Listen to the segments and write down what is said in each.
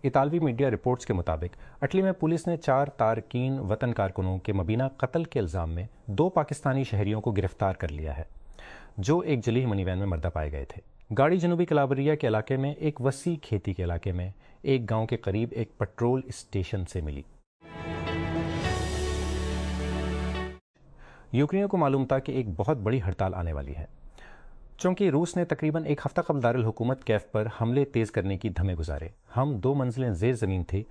اطالوی media reports کے مطابق اٹلی میں پولیس نے 4 تارکین وطن کارکنوں کے مبینہ قتل کے الزام میں 2 پاکستانی شہریوں کو گرفتار کر لیا ہے جو ایک جلی منی وین میں مردہ پائے گئے تھے۔ گاڑی جنوبی کلابریا کے علاقے میں ایک وسیع کھیتی کے علاقے میں ایک گاؤں کے قریب ایک پٹرول اسٹیشن سے ملی۔ یوکرینیوں کو معلوم تھا کہ ایک بہت بڑی ہڑتال آنے والی ہے، چونکہ روس نے تقریباً ایک ہفتہ قبل دارالحکومت کیف پر حملے تیز کرنے کی دھمے گزارے۔ ہم 2 منزلیں زیر زمین تھے،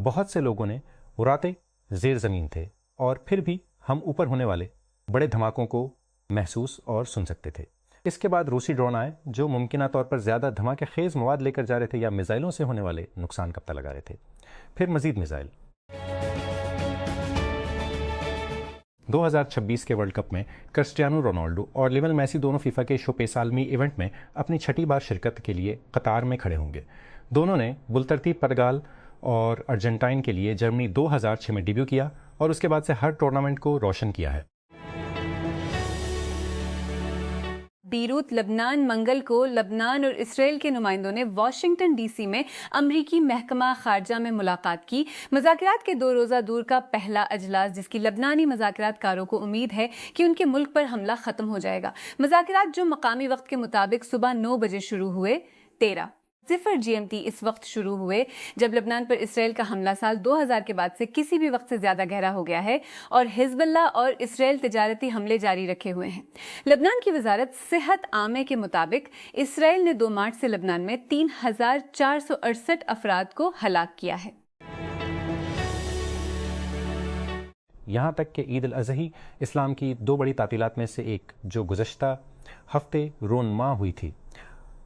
بہت سے لوگوں نے اڑاتے زیر زمین تھے، اور پھر بھی ہم اوپر ہونے والے بڑے دھماکوں کو محسوس اور سن سکتے تھے۔ اس کے بعد روسی ڈرون آئے جو ممکنہ طور پر زیادہ دھماکے خیز مواد لے کر جا رہے تھے یا میزائلوں سے ہونے والے نقصان کا پتہ لگا رہے تھے۔ پھر مزید میزائل۔ 2026 کے ورلڈ کپ میں کرسٹیانو رونالڈو اور لیونل میسی دونوں فیفا کے شوپیس عالمی ایونٹ میں اپنی 6ٹھی بار شرکت کے لیے قطار میں کھڑے ہوں گے۔ دونوں نے بالترتیب پرتگال اور ارجنٹائن کے لیے جرمنی 2006 میں ڈیبیو کیا اور اس کے بعد سے ہر ٹورنامنٹ کو روشن کیا ہے۔ بیروت لبنان منگل کو لبنان اور اسرائیل کے نمائندوں نے واشنگٹن ڈی سی میں امریکی محکمہ خارجہ میں ملاقات کی۔ مذاکرات کے 2 روزہ دور کا پہلا اجلاس جس کی لبنانی مذاکرات کاروں کو امید ہے کہ ان کے ملک پر حملہ ختم ہو جائے گا۔ مذاکرات جو مقامی وقت کے مطابق صبح 9 بجے شروع ہوئے، 13 GMT اس وقت شروع ہوئے جب لبنان پر اسرائیل کا حملہ سال 2000 کے بعد سے کسی بھی وقت سے زیادہ گہرا ہو گیا ہے اور حزب اللہ اور اسرائیل تجارتی حملے جاری رکھے ہوئے ہیں۔ لبنان کی وزارت صحت عامہ کے مطابق اسرائیل نے 2 مارچ سے لبنان میں 3468 افراد کو ہلاک کیا ہے۔ یہاں تک کہ عید الاضحی اسلام کی 2 بڑی تعطیلات میں سے ایک جو گزشتہ ہفتے رونما ہوئی تھی،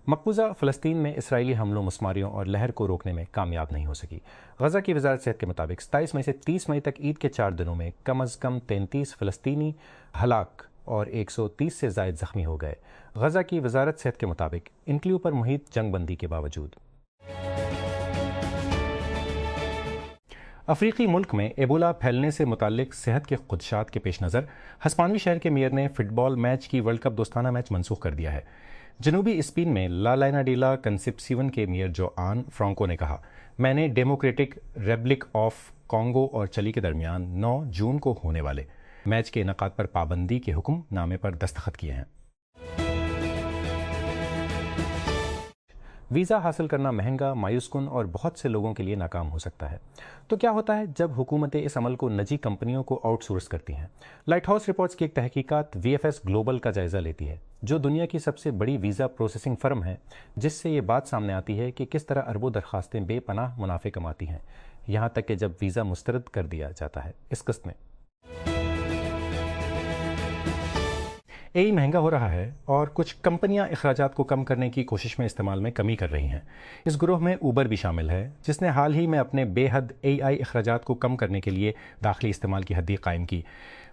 مقبوضہ فلسطین میں اسرائیلی حملوں مسماریوں اور لہر کو روکنے میں کامیاب نہیں ہو سکی۔ غزہ کی وزارت صحت کے مطابق 27 مئی سے 30 مئی تک عید کے 4 دنوں میں کم از کم 33 فلسطینی ہلاک اور 130 سے زائد زخمی ہو گئے۔ غزہ کی وزارت صحت کے مطابق انکلیو پر محیط جنگ بندی کے باوجود افریقی ملک میں ایبولا پھیلنے سے متعلق صحت کے خدشات کے پیش نظر ہسپانوی شہر کے میئر نے فٹ بال میچ کی ورلڈ کپ دوستانہ میچ منسوخ کر دیا ہے۔ جنوبی اسپین میں لا لائنا ڈی لا کنسپسیون کے میئر جو آن فرانکو نے کہا، میں نے ڈیموکریٹک ریپبلک آف کانگو اور چلی کے درمیان 9 جون کو ہونے والے میچ کے انعقاد پر پابندی کے حکم نامے پر دستخط کیے ہیں۔ ویزا حاصل کرنا مہنگا، مایوس کن اور بہت سے لوگوں کے لیے ناکام ہو سکتا ہے۔ تو کیا ہوتا ہے جب حکومتیں اس عمل کو نجی کمپنیوں کو آؤٹ سورس کرتی ہیں؟ لائٹ ہاؤس رپورٹس کی ایک تحقیقات VFS گلوبل کا جائزہ لیتی ہے جو دنیا کی سب سے بڑی ویزا پروسیسنگ فرم ہے، جس سے یہ بات سامنے آتی ہے کہ کس طرح اربوں درخواستیں بے پناہ منافع کماتی ہیں، یہاں تک کہ جب ویزا مسترد کر دیا جاتا ہے۔ اس قسط میں مہنگا ہو رہا ہے اور کچھ کمپنیاں اخراجات کو کم کرنے کی کوشش میں استعمال میں کمی کر رہی ہیں۔ اس گروہ میں اوبر بھی شامل ہے جس نے حال ہی میں اپنے بے حد اخراجات کو کم کرنے کے لیے داخلی استعمال کی حد قائم کی۔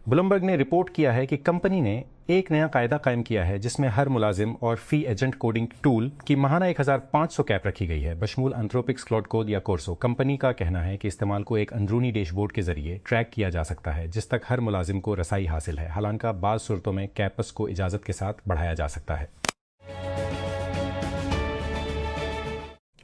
بلومبرگ نے رپورٹ کیا ہے کہ کمپنی نے ایک نیا قاعدہ قائم کیا ہے جس میں ہر ملازم اور فی ایجنٹ کوڈنگ ٹول کی ماہانہ 1500 کیپ رکھی گئی ہے، بشمول انتھروپکس کلاؤڈ کود یا کورسو۔ کمپنی کا کہنا ہے کہ استعمال کو ایک اندرونی ڈیش بورڈ کے ذریعے ٹریک کیا جا سکتا ہے جس تک ہر ملازم کو رسائی حاصل ہے، حالانکہ بعض صورتوں میں کیپس کو اجازت کے ساتھ بڑھایا جا سکتا ہے۔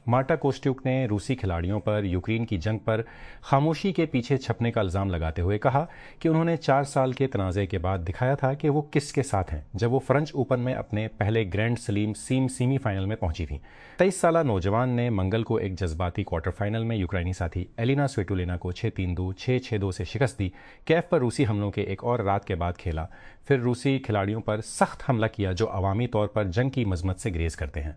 مارٹا کوسٹیوک نے روسی کھلاڑیوں پر یوکرین کی جنگ پر خاموشی کے پیچھے چھپنے کا الزام لگاتے ہوئے کہا کہ انہوں نے 4 سال کے تنازع کے بعد دکھایا تھا کہ وہ کس کے ساتھ ہیں جب وہ فرنچ اوپن میں اپنے پہلے گرینڈ سلیم سیمی فائنل میں پہنچی تھیں۔ 23 سالہ نوجوان نے منگل کو ایک جذباتی کوارٹر فائنل میں یوکرینی ساتھی ایلینا سویٹولینا کو 6-3-2، 6-6-2 سے شکست دی۔ کیف پر روسی حملوں کے ایک اور رات کے بعد کھیلا، پھر روسی کھلاڑیوں پر سخت حملہ کیا جو عوامی طور پر جنگ کی مذمت سے گریز کرتے ہیں۔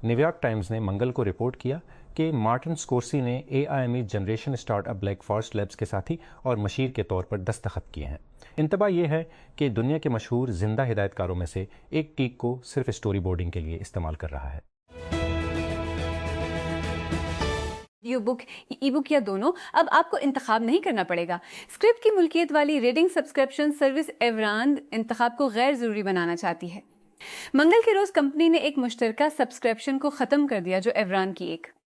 نیویارک ٹائمز نے منگل کو رپورٹ کیا کہ مارٹن سکورسی نے AIME generation start up black forest labs کے ساتھی اور مشیر کے طور پر دستخط کیے ہیں۔ انتباہ یہ ہے کہ دنیا کے مشہور زندہ ہدایت کاروں میں سے ایک ٹیک کو صرف اسٹوری بورڈنگ کے لیے استعمال کر رہا ہے۔ ای بک یا دونوں، اب آپ کو انتخاب نہیں کرنا پڑے گا۔ اسکرپٹ کی ملکیت والی ریڈنگ سبسکرپشن سروس ایوران انتخاب کو غیر ضروری بنانا چاہتی ہے۔ منگل کے روز کمپنی نے ایک مشترکہ سبسکرپشن کو ختم کر دیا جو ایوران کی ایک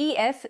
EF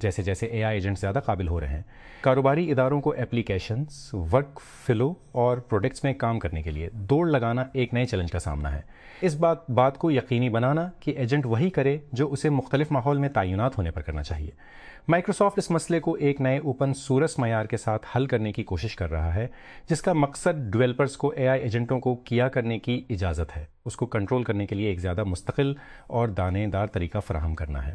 جیسے جیسے اے آئی ایجنٹ زیادہ قابل ہو رہے ہیں، کاروباری اداروں کو ایپلیکیشنز، ورک فلو اور پروڈکٹس میں کام کرنے کے لیے دوڑ لگانا ایک نئے چیلنج کا سامنا ہے۔ اس بات کو یقینی بنانا کہ ایجنٹ وہی کرے جو اسے مختلف ماحول میں تعینات ہونے پر کرنا چاہیے۔ مائیکروسافٹ اس مسئلے کو ایک نئے اوپن سورس معیار کے ساتھ حل کرنے کی کوشش کر رہا ہے، جس کا مقصد ڈیولپرز کو اے آئی ایجنٹوں کو کیا کرنے کی اجازت ہے، اس کو کنٹرول کرنے کے لیے ایک زیادہ مستقل اور دانے دار طریقہ فراہم کرنا ہے۔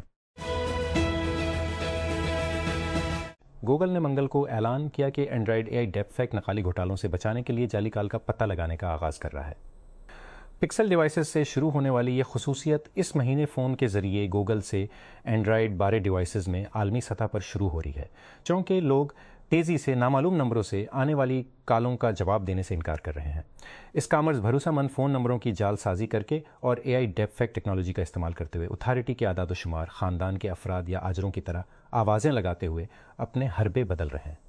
گوگل نے منگل کو اعلان کیا کہ اینڈرائیڈ اے آئی ڈیپ فیک نقالی گھوٹالوں سے بچانے کے لیے جعلی کال کا پتہ لگانے کا آغاز کر رہا ہے۔ پکسل ڈیوائسز سے شروع ہونے والی یہ خصوصیت اس مہینے فون کے ذریعے گوگل سے اینڈرائیڈ 12 ڈیوائسز میں عالمی سطح پر شروع ہو رہی ہے، چونکہ لوگ تیزی سے نامعلوم نمبروں سے آنے والی کالوں کا جواب دینے سے انکار کر رہے ہیں۔ اس کامرز بھروسہ مند فون نمبروں کی جال سازی کر کے اور اے آئی ڈیپ فیک ٹیکنالوجی کا استعمال کرتے ہوئے اتھارٹی کے اعداد و شمار، خاندان کے افراد یا آجروں کی طرح آوازیں لگاتے ہوئے اپنے حربے بدل رہے ہیں۔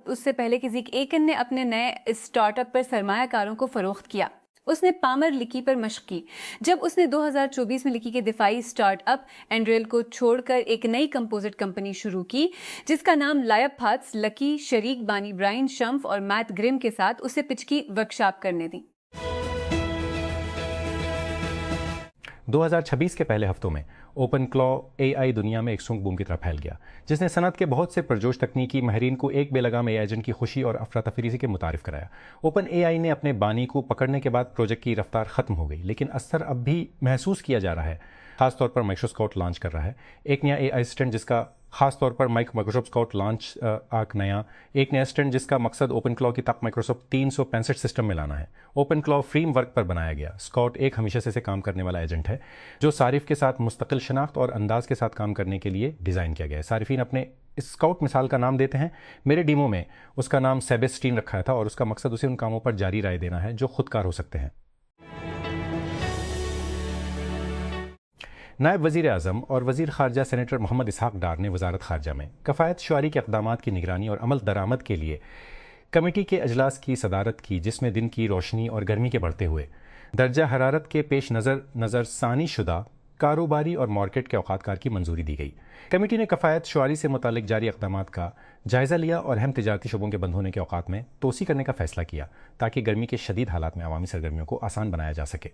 اس سے پہلے کہ زیک ایکن نے اپنے نئے اسٹارٹ اپ پر سرمایہ کاروں کو فروخت کیا، اس نے پامر لکی پر مشق کی جب اس نے 2024 میں لکی کے دفاعی اسٹارٹ اپ اینڈریل کو چھوڑ کر ایک نئی کمپوزٹ کمپنی شروع کی جس کا نام لائپ ہاتس لکی شریک بانی برائن شمف اور میٹ گرم کے ساتھ اسے پچ کی ورکشاپ کرنے دی۔ 2026 کے پہلے ہفتوں میں اوپن کلا اے آئی دنیا میں ایک سونگ بوم کی طرح پھیل گیا، جس نے صنعت کے بہت سے پرجوش تکنیکی ماہرین کو ایک بے لگام اے آئی ایجنٹ کی خوشی اور افراتفری کے متعارف کرایا۔ اوپن اے آئی نے اپنے بانی کو پکڑنے کے بعد پروجیکٹ کی رفتار ختم ہو گئی، لیکن اثر اب بھی محسوس کیا جا رہا ہے۔ خاص طور پر مائکروسکاؤٹ لانچ کر رہا ہے، ایک نیا اے آئی اسٹینڈ جس کا خاص طور پر مائکروسکاؤٹ لانچ ایک نیا اسٹینڈ جس کا مقصد اوپن کلا کی طاقت مائکروسافٹ 365 سسٹم میں لانا ہے۔ اوپن کلا فریم ورک پر بنایا گیا اسکاؤٹ ایک ہمیشہ سے کام کرنے والا ایجنٹ ہے جو صارف کے ساتھ مستقل شناخت اور انداز کے ساتھ کام کرنے کے لیے ڈیزائن کیا گیا ہے۔ صارفین اپنے اسکاؤٹ مثال کا نام دیتے ہیں۔ میرے ڈیمو میں اس کا نام سیبسٹین رکھا تھا اور اس کا مقصد اسے ان کاموں پر جاری رائے دینا ہے جو خودکار ہو سکتے ہیں۔ نائب وزیر اعظم اور وزیر خارجہ سینیٹر محمد اسحاق ڈار نے وزارت خارجہ میں کفایت شعاری کے اقدامات کی نگرانی اور عمل درآمد کے لیے کمیٹی کے اجلاس کی صدارت کی، جس میں دن کی روشنی اور گرمی کے بڑھتے ہوئے درجہ حرارت کے پیش نظر ثانی شدہ کاروباری اور مارکیٹ کے اوقات کار کی منظوری دی گئی۔ کمیٹی نے کفایت شعاری سے متعلق جاری اقدامات کا جائزہ لیا اور اہم تجارتی شعبوں کے بند ہونے کے اوقات میں توسیع کرنے کا فیصلہ کیا تاکہ گرمی کے شدید حالات میں عوامی سرگرمیوں کو آسان بنایا جا سکے۔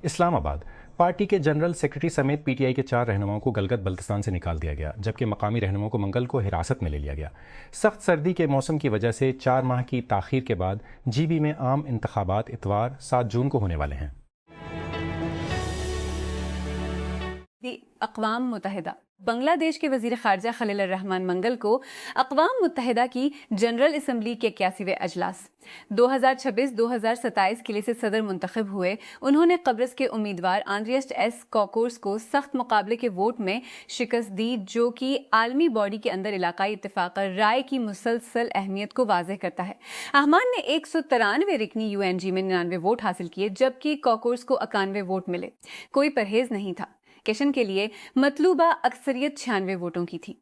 اسلام آباد پارٹی کے جنرل سیکرٹری سمیت پی ٹی آئی کے 4 رہنماؤں کو گلگت بلتستان سے نکال دیا گیا، جبکہ مقامی رہنماؤں کو منگل کو حراست میں لے لیا گیا۔ سخت سردی کے موسم کی وجہ سے 4 ماہ کی تاخیر کے بعد جی بی میں عام انتخابات اتوار 7 جون کو ہونے والے ہیں۔ اقوام متحدہ بنگلہ دیش کے وزیر خارجہ خلیل الرحمن منگل کو اقوام متحدہ کی جنرل اسمبلی کے 81ویں اجلاس 2026-2027 کے لیے سے صدر منتخب ہوئے۔ انہوں نے قبرص کے امیدوار آندریس ایس کوکورس کو سخت مقابلے کے ووٹ میں شکست دی، جو کہ عالمی باڈی کے اندر علاقائی اتفاق رائے کی مسلسل اہمیت کو واضح کرتا ہے۔ احمان نے 193 رکنی یو این جی میں 99 ووٹ حاصل کیے، جبکہ کوکورس کو 91 ووٹ ملے۔ کوئی پرہیز نہیں تھا۔ کیشن کے لیے مطلوبہ اکثریت 96 ووٹوں کی تھی۔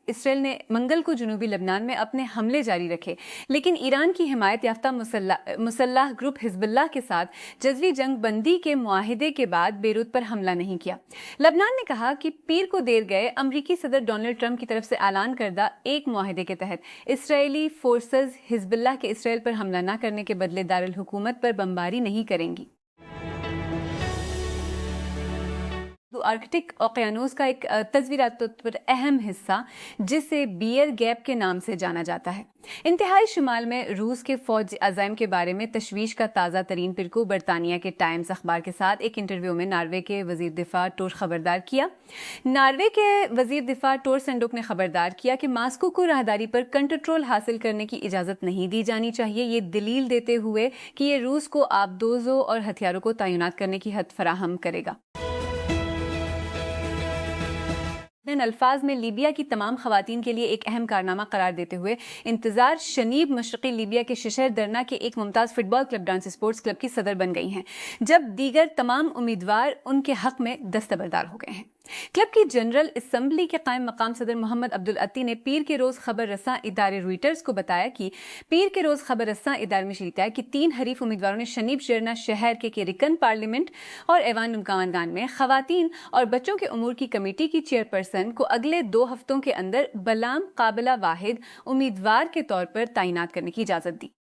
اسرائیل نے منگل کو جنوبی لبنان میں اپنے حملے جاری رکھے، لیکن ایران کی حمایت یافتہ مسلح گروپ حزب اللہ کے ساتھ جزوی جنگ بندی کے معاہدے کے بعد بیروت پر حملہ نہیں کیا۔ لبنان نے کہا کہ پیر کو دیر گئے امریکی صدر ڈونلڈ ٹرمپ کی طرف سے اعلان کردہ ایک معاہدے کے تحت اسرائیلی فورسز حزب اللہ کے اسرائیل پر حملہ نہ کرنے کے بدلے دارالحکومت پر بمباری نہیں کریں گی۔ آرکٹک اوقیانوس کا ایک تصویرات پر اہم حصہ جسے بیئر گیپ کے نام سے جانا جاتا ہے، انتہائی شمال میں روس کے فوجی عزائم کے بارے میں تشویش کا تازہ ترین پرکو برطانیہ کے ٹائمز اخبار کے ساتھ ایک انٹرویو میں ناروے کے وزیر دفاع ٹور خبردار کیا۔ ناروے کے وزیر دفاع ٹور سینڈوک نے خبردار کیا کہ ماسکو کو راہداری پر کنٹرول حاصل کرنے کی اجازت نہیں دی جانی چاہیے، یہ دلیل دیتے ہوئے کہ یہ روس کو آبدوزوں اور ہتھیاروں کو تعینات کرنے کی حد فراہم کرے گا۔ الفاظ میں لیبیا کی تمام خواتین کے لیے ایک اہم کارنامہ قرار دیتے ہوئے انتظار شنیب مشرقی لیبیا کے ششر درنا کے ایک ممتاز فٹ بال کلب ڈانس اسپورٹس کلب کی صدر بن گئی ہیں، جب دیگر تمام امیدوار ان کے حق میں دستبردار ہو گئے ہیں۔ کلب کی جنرل اسمبلی کے قائم مقام صدر محمد عبدالعطی نے پیر کے روز خبر رساں ادارے رویٹرز کو بتایا کہ پیر کے روز خبر رساں ادارے میں شریک ہے کہ 3 حریف امیدواروں نے شنیب شرنا شہر کے رکن پارلیمنٹ اور ایوان نمکاوان میں خواتین اور بچوں کے امور کی کمیٹی کی چیئرپرسن کو اگلے 2 ہفتوں کے اندر بلام قابلہ واحد امیدوار کے طور پر تعینات کرنے کی اجازت دی۔